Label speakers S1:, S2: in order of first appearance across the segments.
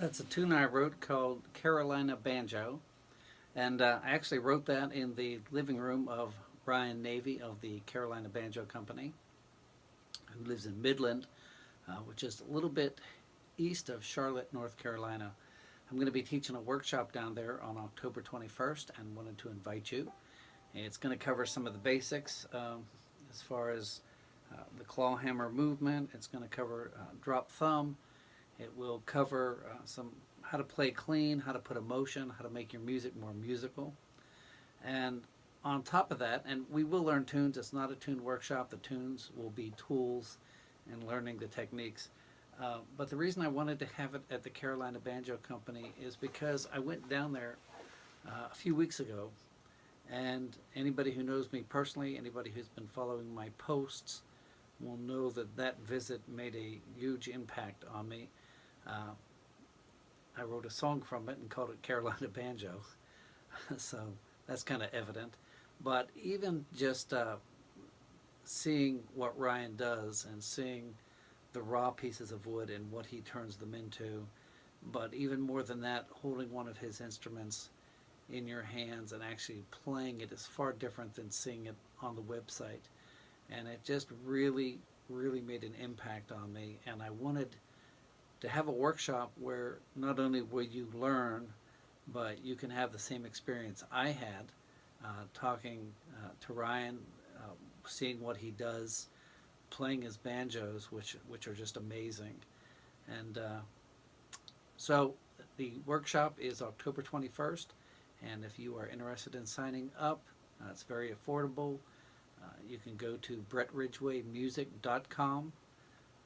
S1: That's a tune I wrote called Carolina Banjo. And I actually wrote that in the living room of Ryan Navy of the Carolina Banjo Company, who lives in Midland, which is a little bit east of Charlotte, North Carolina. I'm going to be teaching a workshop down there on October 21st and wanted to invite you. It's going to cover some of the basics as far as the clawhammer movement. It's going to cover drop thumb. It will cover some how to play clean, how to put emotion, how to make your music more musical. And on top of that, and we will learn tunes. It's not a tune workshop. The tunes will be tools and learning the techniques. But the reason I wanted to have it at the Carolina Banjo Company is because I went down there a few weeks ago, and anybody who knows me personally, anybody who's been following my posts, will know that that visit made a huge impact on me. Uh, I wrote a song from it and called it Carolina Banjo, so that's kind of evident. But even just seeing what Ryan does and seeing the raw pieces of wood and what he turns them into, but even more than that, holding one of his instruments in your hands and actually playing it is far different than seeing it on the website. And it just really, really made an impact on me. And I wanted to have a workshop where not only will you learn, but you can have the same experience I had talking to Ryan, seeing what he does, playing his banjos, which are just amazing. And so the workshop is October 21st, and if you are interested in signing up, it's very affordable. You can go to brettridgwaymusic.com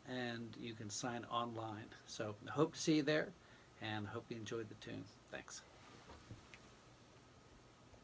S1: and you can sign online. So I hope to see you there and hope you enjoyed the tune. Thanks.